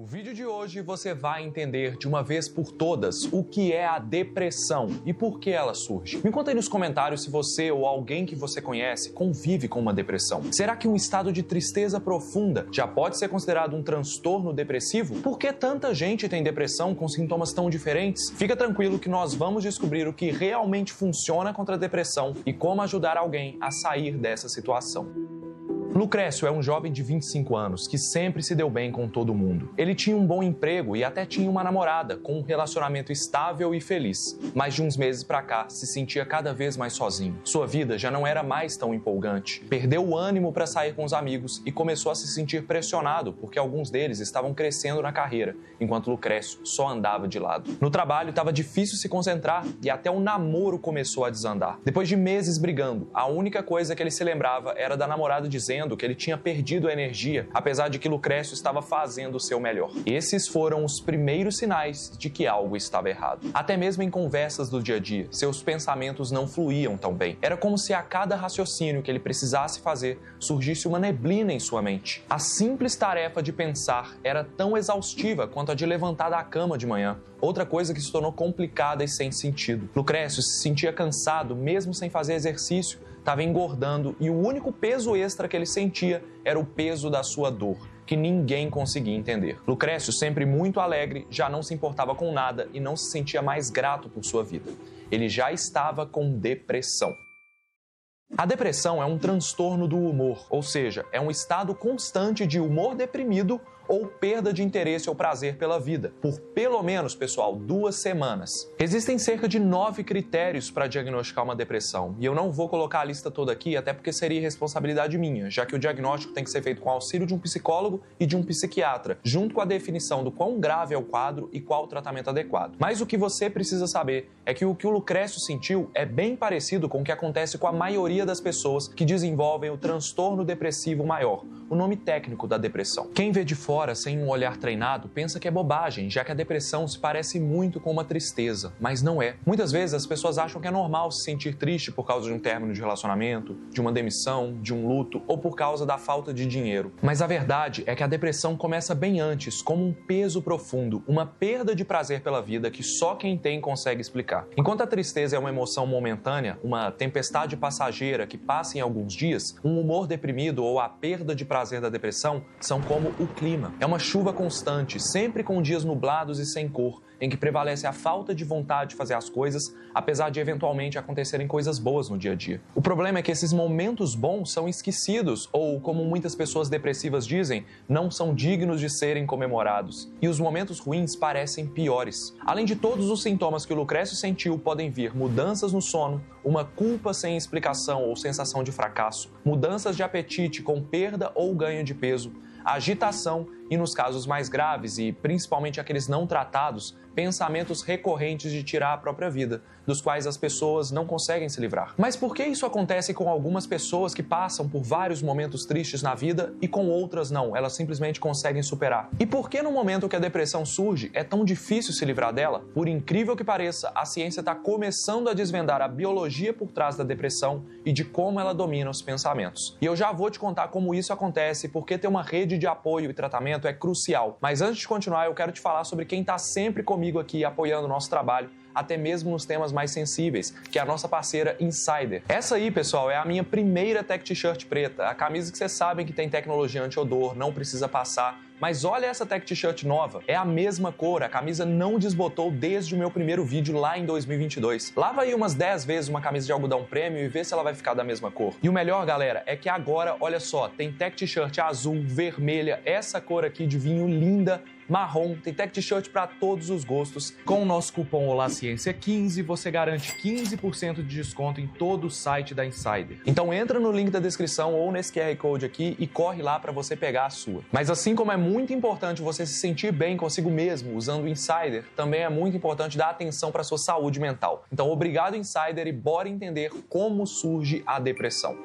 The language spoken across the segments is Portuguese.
No vídeo de hoje você vai entender de uma vez por todas o que é a depressão e por que ela surge. Me conta aí nos comentários se você ou alguém que você conhece convive com uma depressão. Será que um estado de tristeza profunda já pode ser considerado um transtorno depressivo? Por que tanta gente tem depressão com sintomas tão diferentes? Fica tranquilo que nós vamos descobrir o que realmente funciona contra a depressão e como ajudar alguém a sair dessa situação. Lucrécio é um jovem de 25 anos que sempre se deu bem com todo mundo. Ele tinha um bom emprego e até tinha uma namorada, com um relacionamento estável e feliz. Mas de uns meses pra cá, se sentia cada vez mais sozinho. Sua vida já não era mais tão empolgante. Perdeu o ânimo para sair com os amigos e começou a se sentir pressionado porque alguns deles estavam crescendo na carreira, enquanto Lucrécio só andava de lado. No trabalho estava difícil se concentrar e até o namoro começou a desandar. Depois de meses brigando, a única coisa que ele se lembrava era da namorada dizendo que ele tinha perdido a energia, apesar de que Lucrécio estava fazendo o seu melhor. Esses foram os primeiros sinais de que algo estava errado. Até mesmo em conversas do dia a dia, seus pensamentos não fluíam tão bem. Era como se a cada raciocínio que ele precisasse fazer, surgisse uma neblina em sua mente. A simples tarefa de pensar era tão exaustiva quanto a de levantar da cama de manhã. Outra coisa que se tornou complicada e sem sentido. Lucrécio se sentia cansado mesmo sem fazer exercício, estava engordando e o único peso extra que ele sentia era o peso da sua dor, que ninguém conseguia entender. Lucrécio, sempre muito alegre, já não se importava com nada e não se sentia mais grato por sua vida. Ele já estava com depressão. A depressão é um transtorno do humor, ou seja, é um estado constante de humor deprimido ou perda de interesse ou prazer pela vida, por pelo menos, pessoal, 2 semanas. Existem cerca de 9 critérios para diagnosticar uma depressão, e eu não vou colocar a lista toda aqui, até porque seria responsabilidade minha, já que o diagnóstico tem que ser feito com o auxílio de um psicólogo e de um psiquiatra, junto com a definição do quão grave é o quadro e qual o tratamento adequado. Mas o que você precisa saber é que o Lucrécio sentiu é bem parecido com o que acontece com a maioria das pessoas que desenvolvem o transtorno depressivo maior, o nome técnico da depressão. Quem vê de fora sem um olhar treinado, pensa que é bobagem, já que a depressão se parece muito com uma tristeza, mas não é. Muitas vezes as pessoas acham que é normal se sentir triste por causa de um término de relacionamento, de uma demissão, de um luto ou por causa da falta de dinheiro. Mas a verdade é que a depressão começa bem antes, como um peso profundo, uma perda de prazer pela vida que só quem tem consegue explicar. Enquanto a tristeza é uma emoção momentânea, uma tempestade passageira que passa em alguns dias, um humor deprimido ou a perda de prazer da depressão são como o clima. É uma chuva constante, sempre com dias nublados e sem cor, em que prevalece a falta de vontade de fazer as coisas, apesar de eventualmente acontecerem coisas boas no dia a dia. O problema é que esses momentos bons são esquecidos, ou, como muitas pessoas depressivas dizem, não são dignos de serem comemorados. E os momentos ruins parecem piores. Além de todos os sintomas que o Lucrécio sentiu, podem vir mudanças no sono, uma culpa sem explicação ou sensação de fracasso, mudanças de apetite com perda ou ganho de peso, agitação e, nos casos mais graves e principalmente aqueles não tratados, pensamentos recorrentes de tirar a própria vida, dos quais as pessoas não conseguem se livrar. Mas por que isso acontece com algumas pessoas que passam por vários momentos tristes na vida e com outras não? Elas simplesmente conseguem superar. E por que no momento que a depressão surge é tão difícil se livrar dela? Por incrível que pareça, a ciência está começando a desvendar a biologia por trás da depressão e de como ela domina os pensamentos. E eu já vou te contar como isso acontece e por que ter uma rede de apoio e tratamento é crucial. Mas antes de continuar, eu quero te falar sobre quem está sempre comigo aqui apoiando o nosso trabalho, até mesmo nos temas mais sensíveis, que é a nossa parceira Insider. Essa aí, pessoal, é a minha primeira tech t-shirt preta, a camisa que vocês sabem que tem tecnologia anti-odor, não precisa passar. Mas olha essa tech t-shirt nova, é a mesma cor, a camisa não desbotou desde o meu primeiro vídeo lá em 2022. Lava aí umas 10 vezes uma camisa de algodão premium e vê se ela vai ficar da mesma cor. E o melhor, galera, é que agora, olha só, tem tech t-shirt azul, vermelha, essa cor aqui de vinho linda, marrom, tem tech t-shirt para todos os gostos. Com o nosso cupom OLACIência15, você garante 15% de desconto em todo o site da Insider. Então entra no link da descrição ou nesse QR Code aqui e corre lá para você pegar a sua. Mas assim como é muito importante você se sentir bem consigo mesmo usando o Insider, também é muito importante dar atenção para sua saúde mental. Então obrigado Insider e bora entender como surge a depressão.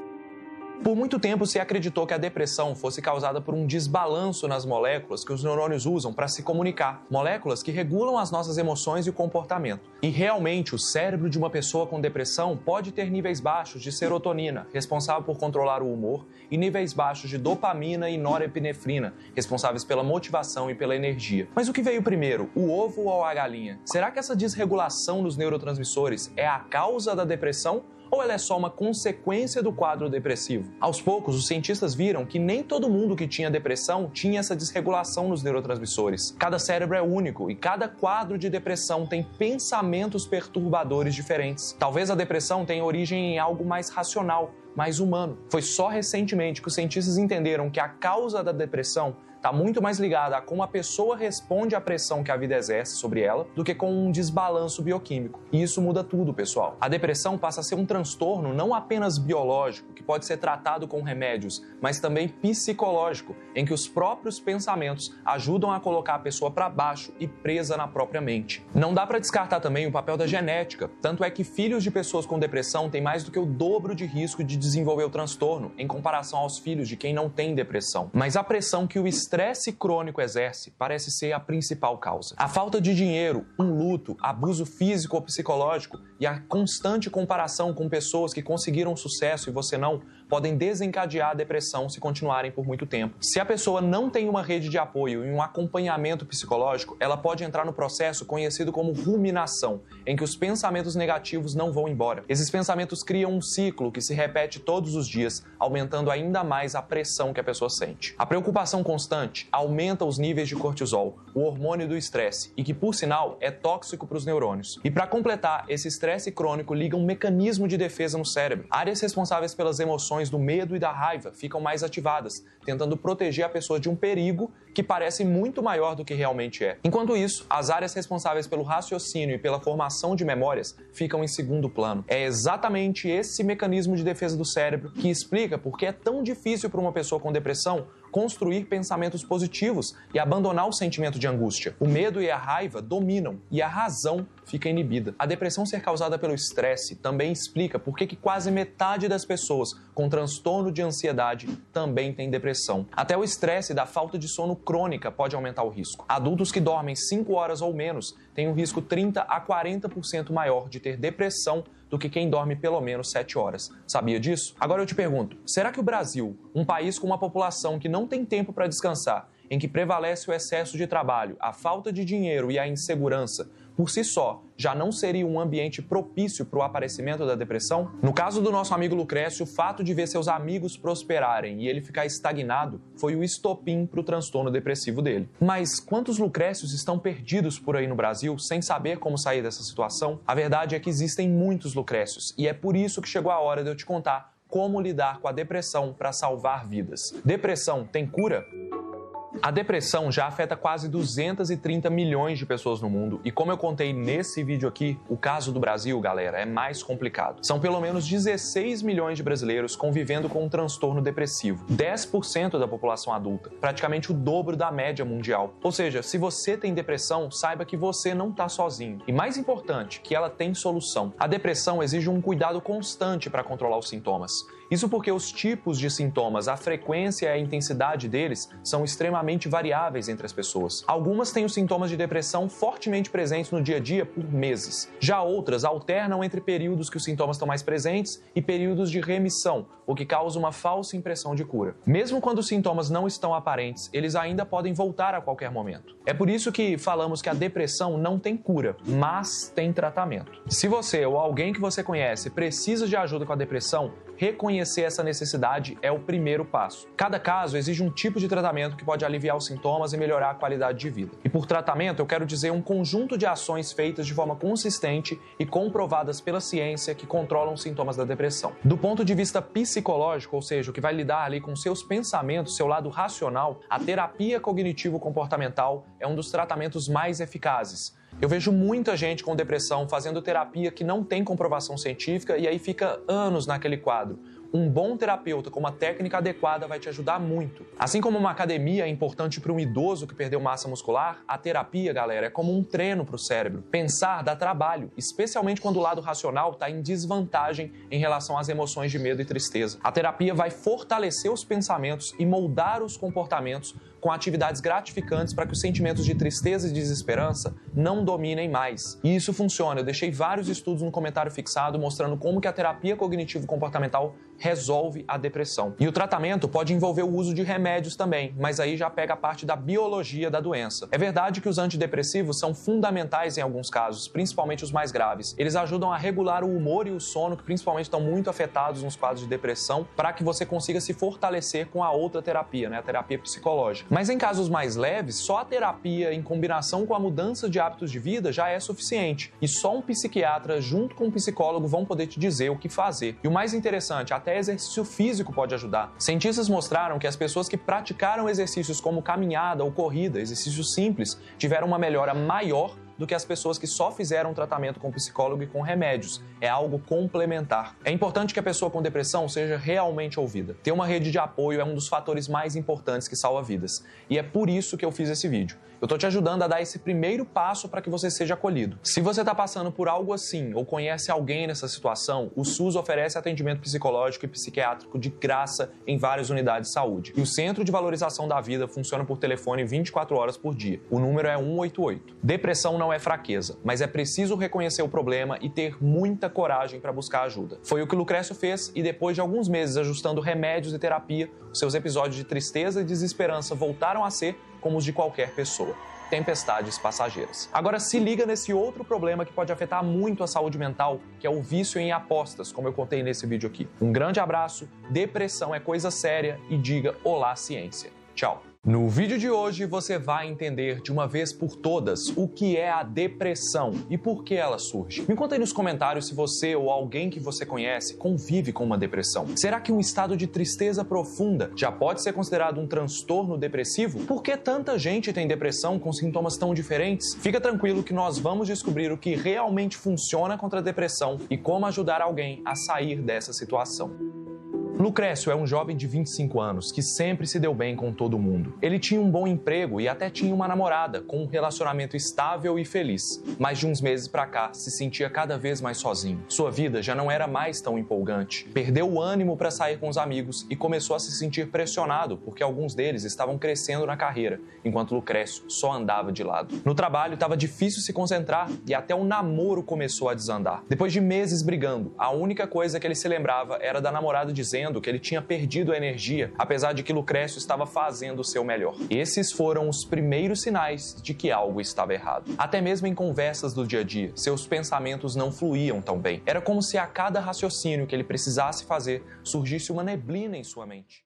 Por muito tempo se acreditou que a depressão fosse causada por um desbalanço nas moléculas que os neurônios usam para se comunicar, moléculas que regulam as nossas emoções e o comportamento. E realmente o cérebro de uma pessoa com depressão pode ter níveis baixos de serotonina, responsável por controlar o humor, e níveis baixos de dopamina e norepinefrina, responsáveis pela motivação e pela energia. Mas o que veio primeiro, o ovo ou a galinha? Será que essa desregulação dos neurotransmissores é a causa da depressão? Ou ela é só uma consequência do quadro depressivo? Aos poucos, os cientistas viram que nem todo mundo que tinha depressão tinha essa desregulação nos neurotransmissores. Cada cérebro é único e cada quadro de depressão tem pensamentos perturbadores diferentes. Talvez a depressão tenha origem em algo mais racional, mais humano. Foi só recentemente que os cientistas entenderam que a causa da depressão está muito mais ligada a como a pessoa responde à pressão que a vida exerce sobre ela do que com um desbalanço bioquímico. E isso muda tudo, pessoal. A depressão passa a ser um transtorno não apenas biológico, que pode ser tratado com remédios, mas também psicológico, em que os próprios pensamentos ajudam a colocar a pessoa para baixo e presa na própria mente. Não dá para descartar também o papel da genética, tanto é que filhos de pessoas com depressão têm mais do que o dobro de risco de desenvolver o transtorno em comparação aos filhos de quem não tem depressão. Mas a pressão que o estresse crônico exerce parece ser a principal causa. A falta de dinheiro, um luto, abuso físico ou psicológico e a constante comparação com pessoas que conseguiram sucesso e você não, podem desencadear a depressão se continuarem por muito tempo. Se a pessoa não tem uma rede de apoio e um acompanhamento psicológico, ela pode entrar no processo conhecido como ruminação, em que os pensamentos negativos não vão embora. Esses pensamentos criam um ciclo que se repete todos os dias, aumentando ainda mais a pressão que a pessoa sente. A preocupação constante aumenta os níveis de cortisol, o hormônio do estresse, e que, por sinal, é tóxico para os neurônios. E para completar, esse estresse crônico liga um mecanismo de defesa no cérebro. Áreas responsáveis pelas emoções do medo e da raiva ficam mais ativadas, tentando proteger a pessoa de um perigo que parece muito maior do que realmente é. Enquanto isso, as áreas responsáveis pelo raciocínio e pela formação de memórias ficam em segundo plano. É exatamente esse mecanismo de defesa do cérebro que explica por que é tão difícil para uma pessoa com depressão construir pensamentos positivos e abandonar o sentimento de angústia. O medo e a raiva dominam e a razão fica inibida. A depressão ser causada pelo estresse também explica por que quase metade das pessoas com transtorno de ansiedade também tem depressão. Até o estresse da falta de sono crônica pode aumentar o risco. Adultos que dormem 5 horas ou menos têm um risco 30 a 40% maior de ter depressão do que quem dorme pelo menos 7 horas. Sabia disso? Agora eu te pergunto, será que o Brasil, um país com uma população que não tem tempo para descansar, em que prevalece o excesso de trabalho, a falta de dinheiro e a insegurança, por si só, já não seria um ambiente propício para o aparecimento da depressão? No caso do nosso amigo Lucrécio, o fato de ver seus amigos prosperarem e ele ficar estagnado foi o estopim para o transtorno depressivo dele. Mas quantos Lucrécios estão perdidos por aí no Brasil sem saber como sair dessa situação? A verdade é que existem muitos Lucrécios e é por isso que chegou a hora de eu te contar como lidar com a depressão para salvar vidas. Depressão tem cura? A depressão já afeta quase 230 milhões de pessoas no mundo e, como eu contei nesse vídeo aqui, o caso do Brasil, galera, é mais complicado. São pelo menos 16 milhões de brasileiros convivendo com um transtorno depressivo, 10% da população adulta, praticamente o dobro da média mundial. Ou seja, se você tem depressão, saiba que você não está sozinho. E mais importante, que ela tem solução. A depressão exige um cuidado constante para controlar os sintomas. Isso porque os tipos de sintomas, a frequência e a intensidade deles são extremamente variáveis entre as pessoas. Algumas têm os sintomas de depressão fortemente presentes no dia a dia por meses. Já outras alternam entre períodos que os sintomas estão mais presentes e períodos de remissão, o que causa uma falsa impressão de cura. Mesmo quando os sintomas não estão aparentes, eles ainda podem voltar a qualquer momento. É por isso que falamos que a depressão não tem cura, mas tem tratamento. Se você ou alguém que você conhece precisa de ajuda com a depressão, reconhecer essa necessidade é o primeiro passo. Cada caso exige um tipo de tratamento que pode aliviar os sintomas e melhorar a qualidade de vida. E por tratamento eu quero dizer um conjunto de ações feitas de forma consistente e comprovadas pela ciência que controlam os sintomas da depressão. Do ponto de vista psicológico, ou seja, o que vai lidar ali com seus pensamentos, seu lado racional, a terapia cognitivo-comportamental é um dos tratamentos mais eficazes. Eu vejo muita gente com depressão fazendo terapia que não tem comprovação científica e aí fica anos naquele quadro. um bom terapeuta com uma técnica adequada vai te ajudar muito. Assim como uma academia é importante para um idoso que perdeu massa muscular, a terapia, galera, é como um treino para o cérebro. Pensar dá trabalho, especialmente quando o lado racional está em desvantagem em relação às emoções de medo e tristeza. A terapia vai fortalecer os pensamentos e moldar os comportamentos com atividades gratificantes para que os sentimentos de tristeza e desesperança não dominem mais. E isso funciona. Eu deixei vários estudos no comentário fixado mostrando como que a terapia cognitivo-comportamental resolve a depressão. E o tratamento pode envolver o uso de remédios também, mas aí já pega a parte da biologia da doença. É verdade que os antidepressivos são fundamentais em alguns casos, principalmente os mais graves. Eles ajudam a regular o humor e o sono, que principalmente estão muito afetados nos quadros de depressão, para que você consiga se fortalecer com a outra terapia, a terapia psicológica. Mas em casos mais leves, só a terapia em combinação com a mudança de hábitos de vida já é suficiente. E só um psiquiatra junto com um psicólogo vão poder te dizer o que fazer. E o mais interessante, até exercício físico pode ajudar. Cientistas mostraram que as pessoas que praticaram exercícios como caminhada ou corrida, exercícios simples, tiveram uma melhora maior do que as pessoas que só fizeram tratamento com psicólogo e com remédios. É algo complementar. É importante que a pessoa com depressão seja realmente ouvida. Ter uma rede de apoio é um dos fatores mais importantes que salva vidas. E é por isso que eu fiz esse vídeo. Eu tô te ajudando a dar esse primeiro passo para que você seja acolhido. Se você está passando por algo assim ou conhece alguém nessa situação, o SUS oferece atendimento psicológico e psiquiátrico de graça em várias unidades de saúde. E o Centro de Valorização da Vida funciona por telefone 24 horas por dia. O número é 188. Depressão não é fraqueza, mas é preciso reconhecer o problema e ter muita coragem para buscar ajuda. Foi o que o Lucrécio fez e depois de alguns meses ajustando remédios e terapia, os seus episódios de tristeza e desesperança voltaram a ser como os de qualquer pessoa. Tempestades passageiras. Agora se liga nesse outro problema que pode afetar muito a saúde mental, que é o vício em apostas, como eu contei nesse vídeo aqui. Um grande abraço, depressão é coisa séria e diga olá ciência. Tchau! No vídeo de hoje você vai entender de uma vez por todas o que é a depressão e por que ela surge. Me conta aí nos comentários se você ou alguém que você conhece convive com uma depressão. Será que um estado de tristeza profunda já pode ser considerado um transtorno depressivo? Por que tanta gente tem depressão com sintomas tão diferentes? Fica tranquilo que nós vamos descobrir o que realmente funciona contra a depressão e como ajudar alguém a sair dessa situação. Lucrécio é um jovem de 25 anos que sempre se deu bem com todo mundo. Ele tinha um bom emprego e até tinha uma namorada, com um relacionamento estável e feliz. Mas de uns meses pra cá, se sentia cada vez mais sozinho. Sua vida já não era mais tão empolgante. Perdeu o ânimo para sair com os amigos e começou a se sentir pressionado porque alguns deles estavam crescendo na carreira, enquanto Lucrécio só andava de lado. No trabalho estava difícil se concentrar e até o namoro começou a desandar. Depois de meses brigando, a única coisa que ele se lembrava era da namorada dizendo que ele tinha perdido a energia, apesar de que Lucrécio estava fazendo o seu melhor. Esses foram os primeiros sinais de que algo estava errado. Até mesmo em conversas do dia a dia, seus pensamentos não fluíam tão bem. Era como se a cada raciocínio que ele precisasse fazer, surgisse uma neblina em sua mente.